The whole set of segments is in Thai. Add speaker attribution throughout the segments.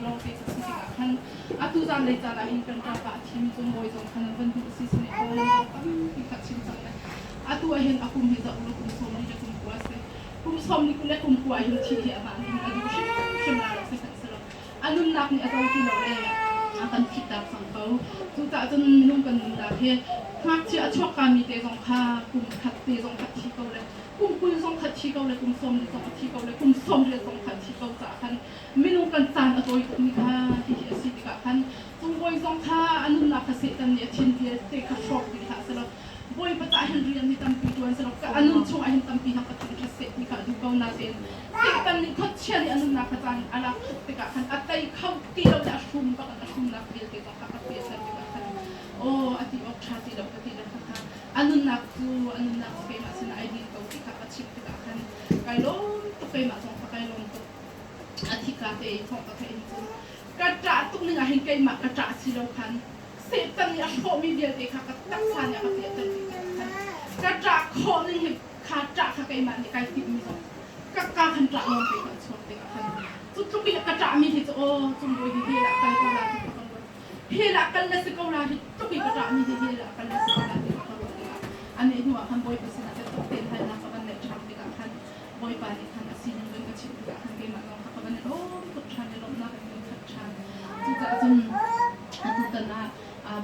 Speaker 1: long te sa sisi ka kan atu zan le zan ahin kan ka ka chim zong boy zong kan ban du sisi ne ko tam ki ka chim zang le atu ahin akum he za ulo kum som ni ja kum kuase kum som ni kule kum kuai hin thi thi ama hin adu shim la lo se sa lo anun nak ni atau ki lo le akan kita sang kau tu ta jan minum kan da he khak chi achok ka mi te zong kha kum khat te zong khat thi ko le kum kun zong khat thi ko le kum som ni zong khat thi ko le kum som le zong khat thi ko za kan minum kan san atoi ni kha hi hi si ti ka kan tung boy zong kha anun nak ka se tan ni thin ti te ka shop ni kha sa lo boy pa ta hin rian ni tam pi tuan sa lo ka anun chung a hin tam pi ha ka thi se ni ka du ko na ten se tan ni khat chen ni anun nak ka tan ala te ka kan atai khau ti lo da shum ba ka shum nak bil te ka ka pi sa ni ka kan o ati ok cha ti lo ka ti la ka anun nak ke ma sin ai din ko ti ka ka chim te ka kan kai lo to ke ma song ka kai lo to ati ka te thong ka kai ni ka ta tuk ni nga hin kai ma ka ta si lo kan se tan ni a kho mi dia te ka ka tak sa ni ka pi tan ti ka ta kho ni hi ka ta ka kai ma ni kai ti mi so ka kan ta lo pe ka chon te ka kan tu tu bi ka ta mi hi o chung boi hi la kai ko la ti ka hi la kan la se ko la hi tu bi ka ta mi hi la kan la se ko la ti ka ko ani ni wa kan boi pa sin na te to ten hai na ka ban le cham ti ka kan boi pa ni kan asin ni ka chim ka kan ke ma no ka ban o ko chan ni lo na ka ni ka chan tu ta jun atu ta na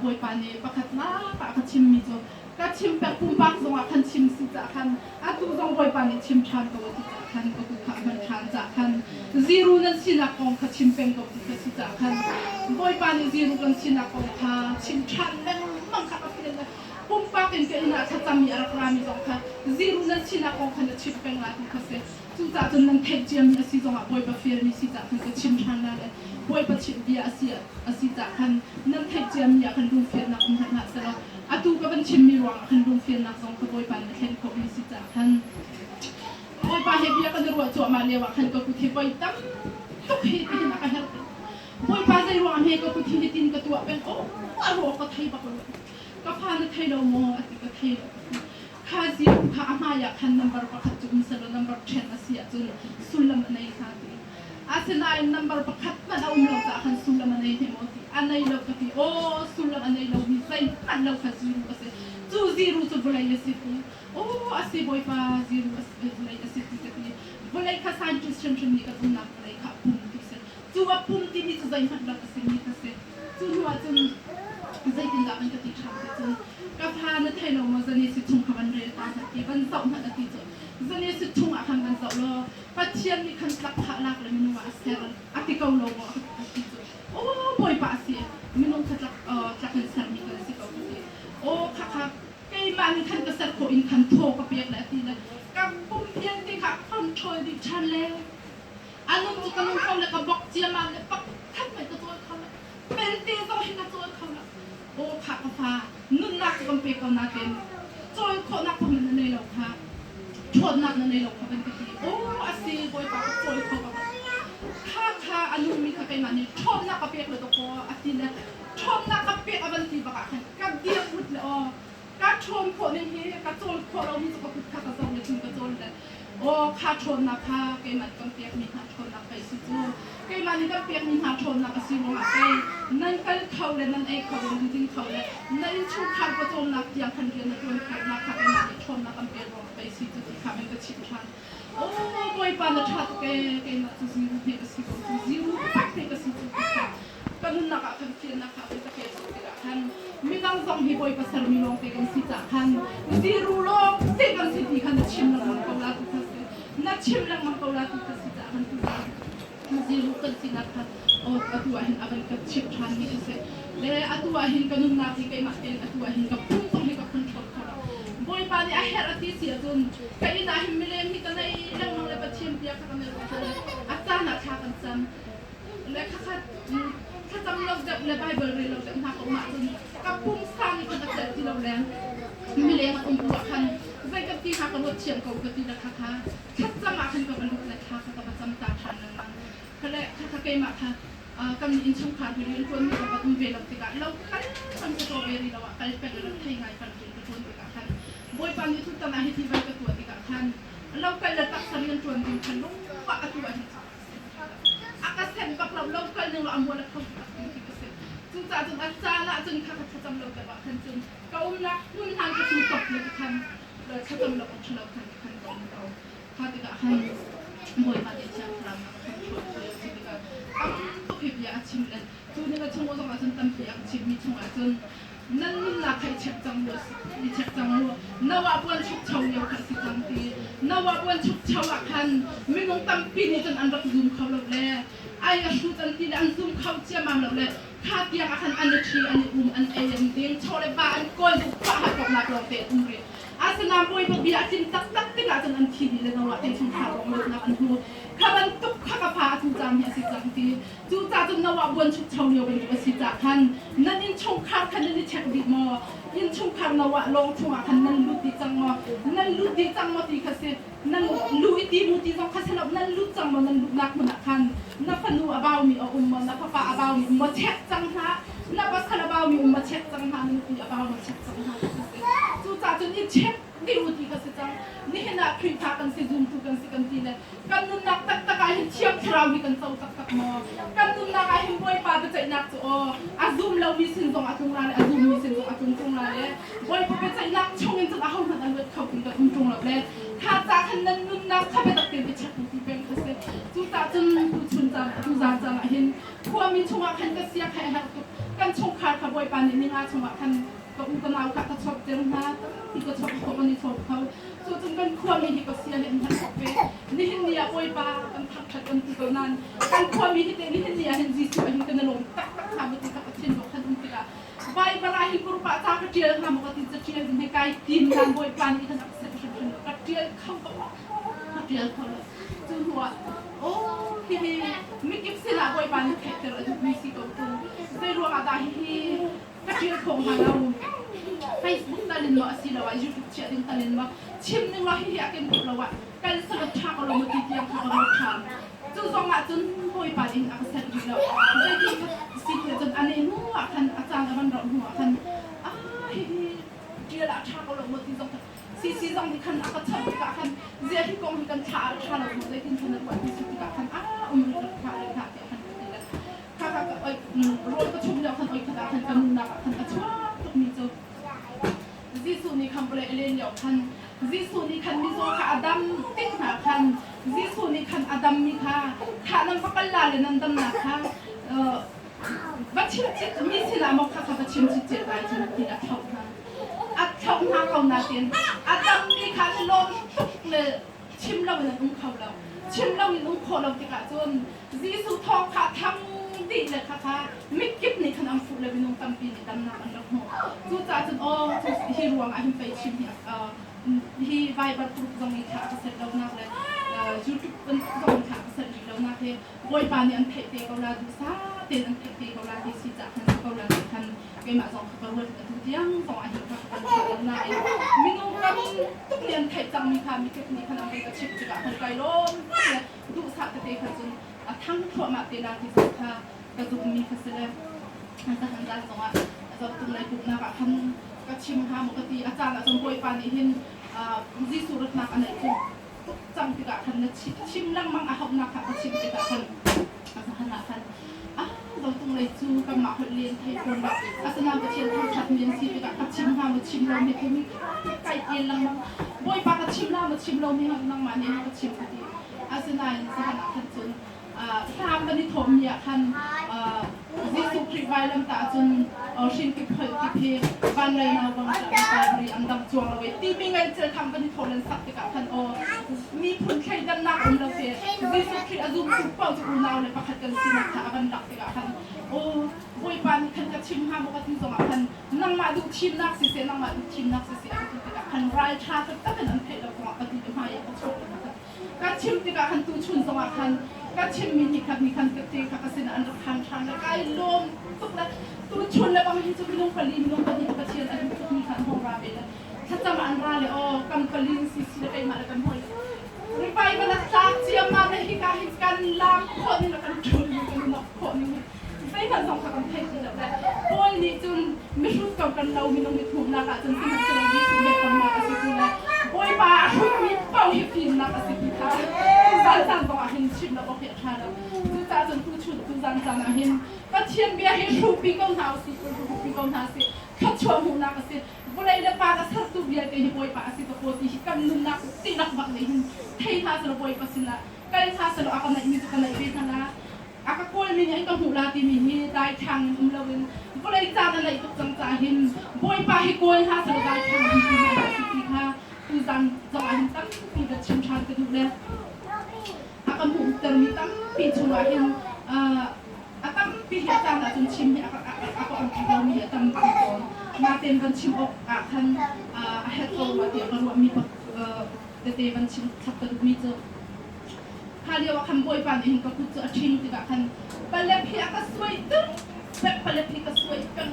Speaker 1: boy pa ni pakhat na pa ka chim mi jo ka chim pa pum bak zong a kan chim si za kan atu zong boy pa ni chim chan ko ti za kan ko ku kha man chan za kan zero nan si na kong ka chim peng ko ti ka si za kan boy pa ni zero kan si na kong kha chim chan le mang kha ka pi le pum pa ken ke na cha cham mi ara kra mi zong kha zero nan si na kong kha chim peng la ti ka se tu za jun nan thek jiam mi si zong a boy pa fer mi si za kan ka chim chan la le boy pa chim bia asi za kan nan thek jiam mi kan du fer na um na sa atu ka ban chim mi wang kan dum fian nak song ka boy pan khen ko mi si ta kan boy pa he bia kan ro cho ma le wa kan ko ku thi boy tam tuk he ti na ka her boy pa zai ro am he ko ku thi tin ka tu pen o a ro ka thai ba ko ka pha na thai lo mo ati ka thai kha zi kha ama ya kan number pa khat chu sa lo number 10 asia chu sulam nei kha ti asena number pa khat na lo ta kan sulam nei he mo ti anai lo ka ti o sulam anai lo mi sai kan lo ka zero kasi 20 to bulay na city o asi boy pa zero asi bulay na city kasi bulay ka sa just ni ka tun na bulay ka pum ti sa tu wa pum ti ni sa zai hat la kasi ni kasi tu wa tu zai tin da ban ka ti cha tu ka pha na thai lo mo zani si chung ka ban re ta sa ti ban sau na ti chu zani si chung a kan ban sau lo pa thian ni kan tak pha lak le min wa ser ati ka lo mo ati chu o boy pa si minong ka tak kan sar mi kan si ka o kha kai ma ni kan ka sar ko in kan tho ka piak la ti la ka pum pian ti kha kon choi di chan le anong tu kan ko le ka bok chia ma le pak khat mai ka to kha la pen ti so hin na to kha la o kha ka pha nun na ka pe ka na ten choi ko na ko min nei lo kha chod na nei lo kha ben ti o asi boy pa choi ko ka kha anong mi kha kai ma ni chod na ka pe lo ko ati la chom na ka pe aban ti ba ka ka dia put le o ka chom ko ni he ka chol ko lo mi ko put ka ka song ni chung ka chol le o ka chom na ka ke mat kam pe mi ha chom na kai si chu ke ma ni ka pe mi ha chom na ka si mo ma kai nan kal khau le nan ai khau le ding khau le nan chu kha ko chom na tiang khan ke na chom ka na ka ke ma ni chom na kam pe ro kai si chu ka men ka chi chan o boy pa na chat ke ma chu si ru pe ka si ko si ru pa pe ka si chu kanun na ka kan fian na ka pe ka ke so ka kan mi nang zong hi boy pasar mi long te kan si ta kan si ru lo te kan si ti kan chim lang man ko la tu ka se na chim lang man ko la tu ka si ta kan tu si ru kan si na ka o atu ahin aban ka chip chan mi se le atu ahin kanun na ti kai ma ten atu ahin ka pum tong hi ka control ka boy pa ni a her ati si atun kai na him mi le mi ka nai lang mang le pa chim pia ka ka me ro ata na tha kan sam le khaถ้าจำเราจะในไบเบิลเลยเราจะหาของมาจนกับพุ่งสร้างในคนตัดเสร็จที่เราแรงไม่เลี้ยงมันองค์ประคันใจกับที่หากระโดดเฉียงกับกับที่ราคาถ้าจะมาขึ้นกับบรรลุราคากับประจำตาทันนั้นเขาเลยถ้าเกยมาค่ะกำลังอินช่องขาดอยู่ในคนมีกับตุ้มเวลาติกาเราคันทำสตรอเบอรี่เราอะคันเป็นเราไทยไงคันเป็นคนติกาคันบอยปันนี้ทุกตำนานให้ที่ใบกระตัวติกาคันเราไปเลยตักสันเงินจวนจริงคันลูกว่าตัวเห็นอา ก็เซ็นปักลำลงกันหนึ่งเราเอามวลเข้าปักหนึ่งที่ก็เซ็นจุดจ่าจุดอาจารย์ละจุดข้าก็จำเราแต่ว่าคันจุดก็อุ้มละนุ่นทางก็จุดตกเลยคันเลยข้าจำเราของเราคันคันตรงเราข้าติกะให้มวยมาเดียช่างพลังคันช่วยเลยจุดติกะตั้งตัวพิบยาชิมเลยจุดนี้ก็ช่วงวันจุดตั้งพิบยาชิมมีช่วงวันจุดนั่นนักให้เช็คจังเลยมีเช็คจังเลยนว่าวันชุกเช้าเดียวกันสิจังทีนว่าวันชุกเช้าคันไม่ต้องตั้งปีนี้จนอันรักซูมเขาเลยไอ้ยังชูจันทีอันซูมเขาเชื่อมาเลยข้าเตียงคันอันนี้อันนี้อันเอ็นเดียงโชว์เลยบ้านก้นบุกฟ้าหักกับนักร้องเตะเรียอาสนามวยแบบบิดาจินตักติกาจนอันทีนี้เลยนะว่าเต็มช่องทางของมันนักอันหูข้าบันตุกข้ากระพาจูจามเฮียสิจังทีจูจ่าจนนว่าวันชุกเช้าเดียวเป็นตัวสิจ่าคันนั่นอินช่องข้าคันนั่นเช็คดีมออินช่องข้านว่าลงช่วงคันนั่นลุดีจังมอนั่นลุดีจังมอตีข้าเสนั่นลุยตีมุตีจังข้าเสลับนั่นลุจังมอนั่นลุนักมันคันนับพนูอาบ่าวมีอุ้มมันนับป้าอาบ่าวมีอุ้มมาเช็คจังฮะนับว่าคาราบ่าวมีอุ้มมาเช็คจังฮะนั่นคืออาบ่าวมาเช็คจังฮะจูจ่าจนอินเช็คดีมุตีข้าเสจังนี่เห็นนักคุยทักกันสิจุ่มทุกันสิกันทีเลยกันนุ่นนักตักตะการเห็นเชี่ยวคราวมีกันเต้าตักมอกันนุ่นนักเห็นบอยปาไปใจนักจ้ะอาซุ่มเรามีสิ่งตรงอาตุงลาเลยอาซุ่มมีสิ่งตรงอาตุงตรงลาเลยบอยไปใจนักชงเงินจะเอาหันอันเวทเขาถึงกับตรงตรงแล้วเลยข้าจากขันนั้นนุ่นนักข้าไปตักเตือนไปเช็คที่เป็นข้าเสจูจ่าจนดูชุนจ่าดูจ่าจ่าเห็นความมีชงขันก็เสียใครหักกันชงขาดขบอยปานี่งาชงขันก็อุปนาวค่ะก็ชอบเจอมาที่ก็ชอบเขาวันนี้ชอบเขาส่วนจนเป็นความมีที่ก็เสียเลยมันชอบไปนี่เห็นเนี่ยบอยปากันทักทักกันที่ก็นั้นกันความมีที่เต็มนี่เห็นเนี่ยเห็นจีสุเห็นกันนลงตักตักทำมันติดกับเช่นบอกขันอุ้มติกาใบบลาหิกรุปะตากระเจียทำมันก็ติดจะเจียในกายดินการบอยปานี่กันอักเสบเช่นกระเจียเข้าก็กระเจียเข้าเลยจนหัวโอ้ที่ไม่เก็บเสียละบอยปานี่แค่แต่ละจุดมีสิตัวตัวได้รวมอะไรที่กระเจียของเรา Facebook ตาลินมาสิเราว่า YouTube เชื่อดินตาลินมาชิมนึงเราให้อาเกมเราว่าการสลับฉากเรามาติดยังเขาเราทำจนสองจนบอยปานินอักเสบดีแล้วได้ที่สิ่งจนอันนี้นู้อ่ะคันอาจารย์มันร้องหัวคันเจียละฉากเรามาติดสองซีสองที่คันอักเสบกับคันเจียที่กองที่กันฉากเราหมดเลยที่คันนั้นว่าที่สุดกับคันมันขาเลยค่ะที่คันนี้แล้วค่ะก็รวมประชุมแล้วคันคันคันกันนักคันกระชับตรงนี้จะซิสูนี่คันเปลเลียนเดียวคันซิสูนี่คันมิโซค่ะอดัมติ้งหาคันซิสูนี่คันอดัมมีค่ะค่ะนั่นพักกันลาเลยนั่นดำนักค่ะบัดชิมจิตมีสิลามอกค่ะบัดชิมจิตเจ็ดลายจิตที่อัดเข้าค่ะอัดเข้าหาเขาหน้าเตียนอดัมมีค่ะลมตุกเลยชิมเราเนี่ยต้องเข้าเราชิมเราเนี่ยต้องขอเราติกาจนซิสูทองค่ะทั้งดีเลยค่ะไม่เก็บในขนมฟูเลยเป็นน้องตั้มปีนดำน้ำอันดับหัวจู่จ่าจนฮีรวงหิมไปชิมเนี่ยฮีไวบัตรกรุ๊ปตรงนี้ค่ะก็เสร็จแล้วนักเลยยูทูบเป็นตรงนี้ค่ะก็เสร็จแล้วนักเลยบอยปานเนี่ยอันเทเตเขาลาดูซาเต็นอันเทเตเขาลาที่สิจ่าคันเขาลาคันเกมอ่ะสองเขาเวิร์ดทุกอย่างสองอาทิตย์ค่ะกันแล้วนายมีน้องกันทุกเรียนไทยจังมีค่ะมีเทคนิคขนมไปกับชิปจ่าคนไกลล้มดูซาเตเตเขาจนทั้งทั่วมาเตนาที่สุดค่ะกระดูกมีกระเสด็จอาจารย์สองอาจารย์ตรงในกลุ่มนะคะท่านก็ชิมค่ะปกติอาจารย์อาจารย์บอยปานี่เห็นจีสุรัตนักอันไหนคือจำติกะท่านนะชิมลังมังอาหอบนักค่ะก็ชิมติกะท่านอาจารย์ท่านเราตรงในจูกับหมาเรียนไทยคนแบบอาจารย์ก็เชียร์ท่านชัดเรียนสิติกะกับชิมค่ะมาชิมเราเนี่ยมีไก่เย็นลังมังบอยปาก็ชิมเรามาชิมเราเนี่ยนังมาเนี่ยก็ชิมกันดีอาจารย์สถานะท่านจนทางบันทิทมเนี่ยคันดิสุคริไวลำตาจนชินกิเพลกิเพบ้านไรนาวังจันทร์รีอันดับจวงเราไว้ที่มีเงินเจอทำบันทิทมนั้นสักติกับคันมีผลแค่ดันนักเราเสียดิสุคริอาจุมทุกเป้าจะอุณาวเลยประคัดกันสินักขาบันดักติกับคันบวยปานคันกับชิมห้ามกติสองคันนั่งมาดูชิมนักสิเสียนั่งมาดูชิมนักสิเสียติกับคันไรชาตั้งแต่นั้นเพลเราสองปฏิบัติมาอย่างกระชากการชิมติกับคันตูชุนสองคันก็ชิมมีคันกติกาเสนอันดับคันทางแล้วก็ลมทุกนั้นตัวชนแล้วบางทีจะมีลงปลีมีลงปลีกระเชียนอันนี้มีคันห้องราเบลถ้าจะมาอันราเลยกันปลีสิแล้วไปมาแล้วกันห้อยรีไปมันละจากเชียมาในที่การหิกันลามคนแล้วกันชนกันนับคนไม่กันสองกันเทศแล้วแต่โอ้ยนี่จนไม่รู้กับกันเรามีน้องมีถูกนักจนที่มันจะมีสุนัขตำนานสิคุณเลยโอ้ยป้ามีเป่าหิพินนักสิคุณค่ะสารต้องอาหินชิมแล้วก็เพียรชาแล้วคือจ่าจน นผู้ชุดผู้จันจันอาหินก็เชียนเบียให้รูปีกองเท้าสิรูปีกองเท้าสิขัดชัวหูนักสิบุเรเลปาสัตว์ตุเบียกันที่บอยปาสิตะโกติกันนุนักตีนักบักเลยหินเทท่าสระบอยปัสละกันท่าสระอากันไหนมีกันไหนเป็นขนาดอากาศก็มีอย่างกับหูลาตีมีได้ทางเราเป็นบุเรจานอะไรตุกจังจ่าหินบอยปาให้กวนท่าสระได้ทางหินที่มาสิที่ค่ะผู้จันจังอาหินตั้งปีกับชิมชานกันดูเลยakan hukum hitam picu ahin akan pihak tanah jun cim aku orang mi hitam picu maten kan cim ok akan ahet kau mati akan buat mi tete kan cim sabtu mi tu kali akan boy pan ini kau kucu acing tidak akan balik pihak kesuai tu balik pihak kesuai peng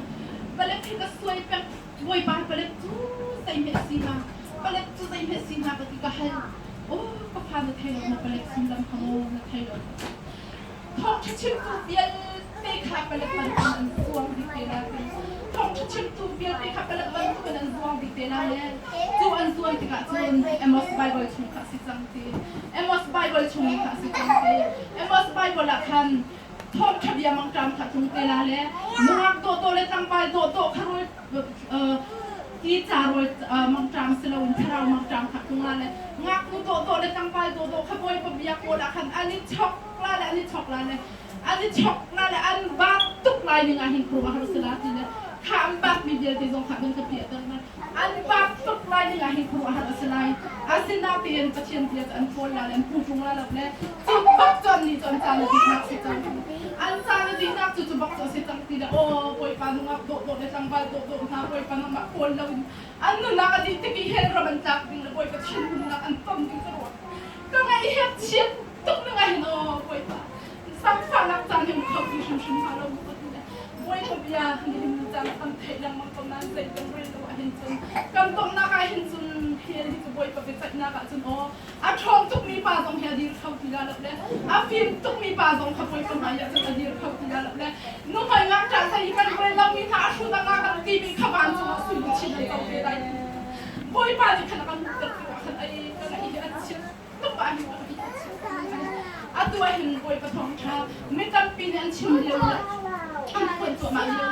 Speaker 1: balik pihak kesuai peng boy pan balik tu saya mesina balik tu saya mesina ketika hal oh kepada Thailand nak balik sembilan kamu nak Thailand. Thong cicim tu biar mereka balik bantuan suang di Thailand. Thong cicim tu biar mereka balik bantuan suang di Thailand. Tuan suang tiga tuan Amos Bible cuma kasih santi. Amos Bible cuma kasih santi. Amos Bible akan thong dia mangkam kat tung Thailand. Nuak do le tambal do karoiที่จารวยมังจามสลาวที่เรามังจามขัดตรงนั้นเลยงักโตเลยตั้งไปโตขบวยปบิยาโกดาคันอันนี้ช็อกละเลยอันนี้ช็อกละเลยอันนี้ช็อกละเลยอันบ้าตุกลายหนึ่งอ่ะเห็นครูมาฮารุสลาตีเนี่ยข้ามบ้ามีเดียที่ทรงขับเป็นกระเพียตรงนั้นอันบ้าตุกลายหนึ่งอ่ะเห็นครูมาฮารุสลาอาศินาเปลี่ยนประเชียนเปลี่ยนอันโฟนละเลยผู้ชงละเลยจุดบักจนนี่จนจานเลยที่นักสิจังอันจานเลยที่นักจุดบักจนสิจังตีเนี่ยโอ้ป่วยปานุงับโตเลยตั้งไปโตหาป่วยปานุงับโคนแล้วanu nak adi tiki hera mencak ding boy kecil nak antom ding terus kau ngai het siap tuk ngai no boy pa sampai nak tanya kau di sini malam betul boy kau biar ni jangan antai yang mengkonan saya tenggelam tu ahin sun kan tom nak ahin sun hera itu boy pa betul nak sun oh achong tuk mi pa dong hera di kau tidak lep afim tuk mi pa dong kau boy kau ayat sun di kau tidak lep nu mai ngak cak saya kan boy lau mi tak asu tak ngak ti mi kawan sun sun cina kau beda boy pa di kan akan terkeluarkan ay kan ay asin tuk pa ahin atu ahin boy pa thong cha mi kan pinan chim liu la an pun tu ma liu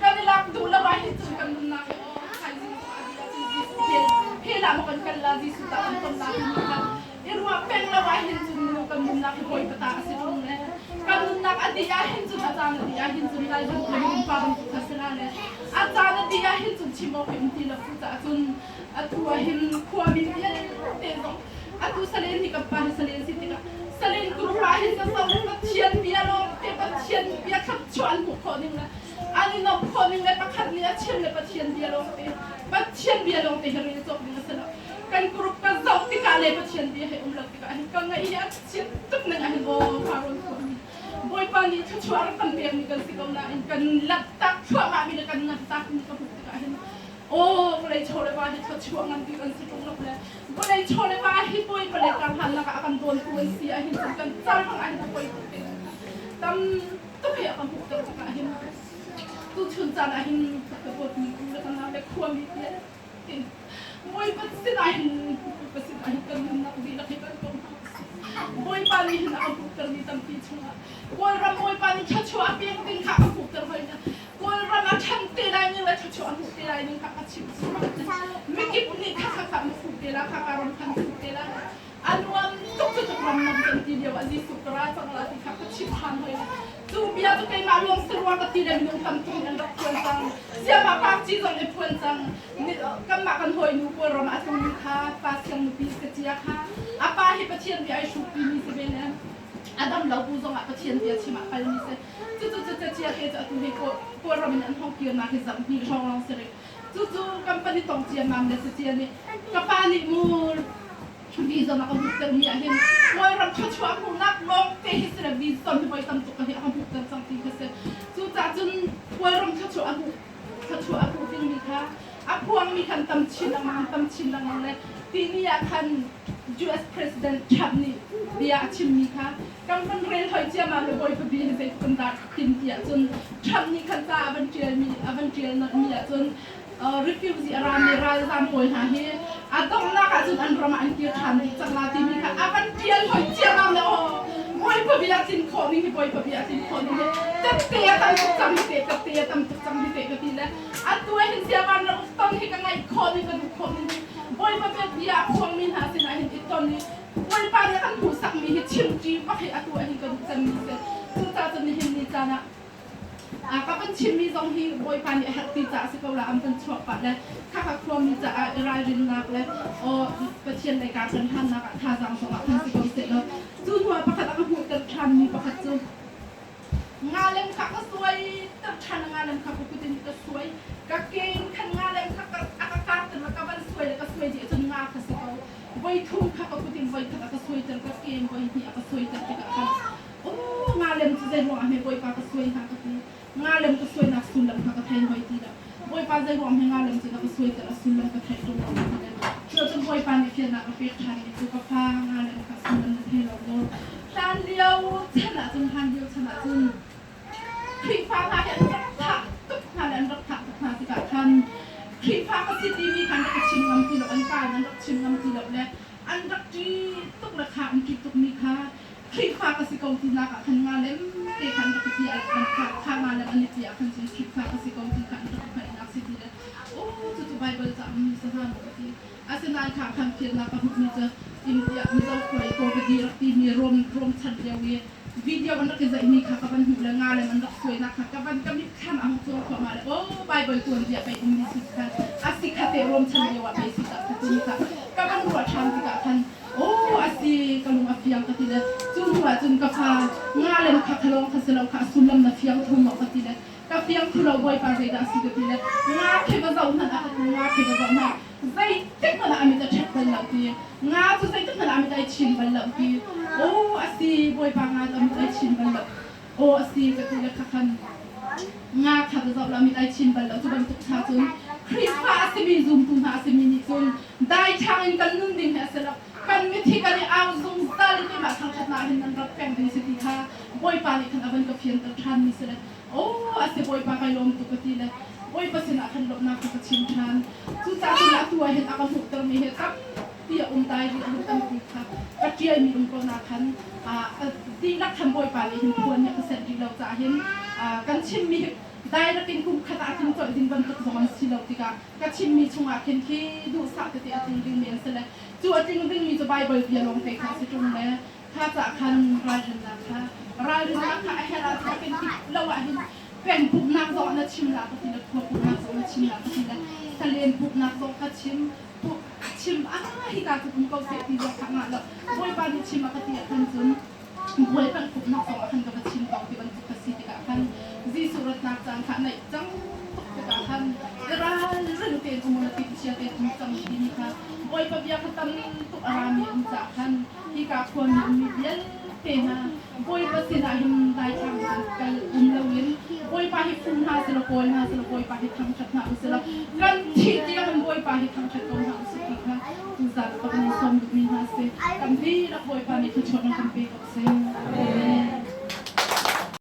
Speaker 1: kan lak du la ba hi tu kan na kai ji he la mo kan la di su ta an tom la kan irwa peng la ba hi tu no kan mun na boy pa ta si tung ne kan na adi ahin tu ta na di ahin tu lai ju kan pa rum tu kasala ne atana di ahin tu chimo pim ti la fu ta tun atu ahin kuamin dia tendo atu salen ni kapah salen si tika salen guru ahin ka salen pachian bia lo te pachian bia khap chuan ku khoning la ani no khoning le pakhat ni achen le pachian bia lo te heri chok ni sala kan guru ka zau tika le pachian bia he umlak tika ahin ka ngai ya chen tuk na ahin o paron ko boy pani chuar kan biang ni kan sikam na in kan latak chua ma mi kan natak ni ka tika ahin oh boleh cole ba hi chuangan di kan situng lok le boleh cole ba hi boy boleh kan han na akan don kuan si ahin kan tar hang ahin boy tam tu he akan hu tak ka ahin tu chun jan ahin ka bot ni ku kan na le khuam mi te tin boy pat sin ahin kan na di la kan ko boy pa ni na akan hu tak ni tam pi chunga boy ram boy pa ni chua piang tin ka akan hu tak hoy na boy ram a chan te lai ni la chua hu te lai ni ka achim mikip ni kakak mufutela kakaron kan mufutela anuan tuk ram nam kan ti dia wazi sukra sang la ti kakak chiphan hoy tu bia tu kai ma long serwa ka ti le minung kam tu nan rak puan sang sia ma pa chi zong le puan sang ni kam ma kan hoy nu ko ram atung ni kha pa siang nu pis ka tia kha apa hi pathian bi ai shu pi ni se bene adam lau bu zong a pathian bi chi ma pal ni se tu tia ke ta tu ni ko ram nan hong kion na ke zam pi chong long se tu company tong chian mam le se chian ni kapani mu visa na kan bukter ni ahin moi ram chua ku nak long te hisra visa ni boy tam tu ka hi akam bukter sang ti ke se tu ta chun moi ram chua ku ting ni kha apuang mi kan tam chin lang le ti ni ya kan US president Trump ni dia chim ni kha kam kan rel hoi chia ma le boy pa bi se kan da tin ti chun Trump ni kan ta avan trial not mi chun refugee aram ni ral sam koi ha he adong na ka chun an rama an ki khan chang la ti mi kha avan trial hoi chia ma le o boy pabiatin khoni hi boy pabiatin khoni he tatia tam cham hi te tatia tam cham hi te katila atua hin siaman ra uston hi ka ngai khoni ka du khoni boy pabia khong min ha sina hin iton ni boy pa ya kan hu sak mi hi chim ji pa hi atua hin ka du cham mi se tu ta cham ni hin ni chana kapan chim mi zong hi boy pa ni hati cha se ko la am kan chwa pa le kha kha khom mi cha rai rin nak le o pathian nei ka kan han na ka tha jang so ma kan si ko se lo chu hua pa kha ka hu kan than mi pa kha chu nga lem kha ka suai ta than nga lem kha ko tin ka suai ka ken khan nga lem kha ka ka tan ka ban suai ka suai ji chun nga kha se ko boy thu kha ka ko tin boy kha ka suai tan ka ken boy ni ka suai tan ka kha o nga lem chu zai lo ame boy pa ka suai kha ka ti nga lem ka suai na sulam ka thain boy ti da boy pa zai rom nga lem ti na ka suai ta sulam ka thain ro ro chu chu boy pa ni fian na ka pe than ni chu ka pa nga lem ka sulam na thai ro ro tan liao chana chung han liao chana chungคลิปฟ้าค่ะเห็นรักค่ะตุ๊กค่ะแล้วรักค่ะตุ๊กค่ะที่กับท่านคลิปฟ้าก็ซิตี้มีคันรักชิมน้ำที่เราอันกายนั้นรักชิมน้ำที่เราและอันรักที่ตุ๊กราคาอันกิบตุ๊กมีค่ะคลิปฟ้าก็สิกองที่นักคันงานเล่มเตะคันรักที่อะไรคันข้างานแล้วอันนี้ที่คันที่คลิปฟ้าก็สิกองที่คันรักคันนักซิตี้เลยโอ้จู่ๆไบเบิลจะมีสถานปกติอาเซนานค่ะคันเพียรนักกับมีจะอินเดียมีจะคุยโกบดีรักที่มีรวมชั้นเดียววิดีโอมันก็จะมีค่ะกับมันหูและงานเลยมันรักสวยนะคะกับมันก็มีขั้นอ่างตัวเข้ามาเลยโอ้ไบเบิลตัวเดียวไปอินดิสิค่ะอาศิคาเตรวมชั้นเดียวไปสิค่ะตัวนี้ค่ะกับมันรัวทำสิค่ะท่านโอ้อาศิกลุงอาฟิยังกันทีเดียวจุนหัวจุนกับพางานเลยค่ะทะลองค่ะเสลาค่ะสุนัมนาฟิยังทุ่มออกกันทีเดียวกับฟิยังทุเราบ่อยไปใจดาสิกันทีเดียวงาเขมาเจ้าหน้าที่งาเขมาเจ้าหน้าใจติ๊กมันอามิจะเช็คบัลลังก์งาจุใจติ๊กมันอามิจะชิมบัลลังก์โอ้อาศิบ่อยไปงาอามิจะชิมบัลลังก์โอ้อาศิกันทีเดียวค่ะท่านงาค่ะจะเจ้าเรามิจะชิมบัลลังก์จุบันตุกชาจุนคริสฟ้าอาศิมีซุ่มตุนอาศิมีนิจุนได้ทางอินกันนุ่นดินเหสระกันมิที่กันเอาซุ่มตาลิที่มาทางชนะเห็นนั้นรับแปลงดีสิค่ะบ่อยไปนี่คันอาบันกับเพียงแต่ท่านมิสระโอ้อาศิบ่อยไปไกลลมตุกทีเลยโอ้ยภาษาคันลบนาคันชิมทานสุดท้ายละตัวเห็นอาการหุบตรงนี้เห็นครับที่อุ้มตายที่อุ้มตั้งติดค่ะกระเจียมีอุ้มก็นาคันที่รักทำบ่อยป่าเลยเห็นควรเนี่ยเปอร์เซ็นต์ที่เราจะเห็นกันชิมมีได้รักกินคุ้มขนาดที่จ่อยดินบรรทุกของมันสิเราติกากันชิมมีช่วงอาเข็นที่ดูสักที่อาทิตย์ดึงเมียนเสร็จแล้วจู่อาทิตย์ดึงมีจะใบเบลเบียลงไปค่ะสิตรงนี้ถ้าจะคันรายเดือนนะคะรายเดือนนะคะไอ้เราจะเป็นที่เราเห็นเป็นปุกนักโซนชิมลาก็ทีละปุกนักโซนชิมลาก็ทีละทะเลปุกนักโซนก็ชิมปุกชิมฮิตาตุกมุกเสียที่เราทำงานแล้วบ่อยปานชิมมาก็ทีละทันจุนบ่อยเป็นปุกนักโซนทันก็ชิมต่อที่บรรทุกภาษีที่กันทันจีสุรนักจังขันในจังตุกกันทันร้านเรื่องเตียนอุโมงค์ที่เชียร์เตียนจังที่นี่ค่ะบ่อยปะเบียขันตันตุกอารามีอุจจาระทันที่กับคนมีเบียนเตนะบ่อยปะสินาหิมได้ทางกันลวินboy pahit pun hasil boy pahit thang chat na usila kan thiti kan boy pahit thang chat kon ha usila ka tuzar pa kan som min hase kan di rak boy pahit chu chon kan pe ko se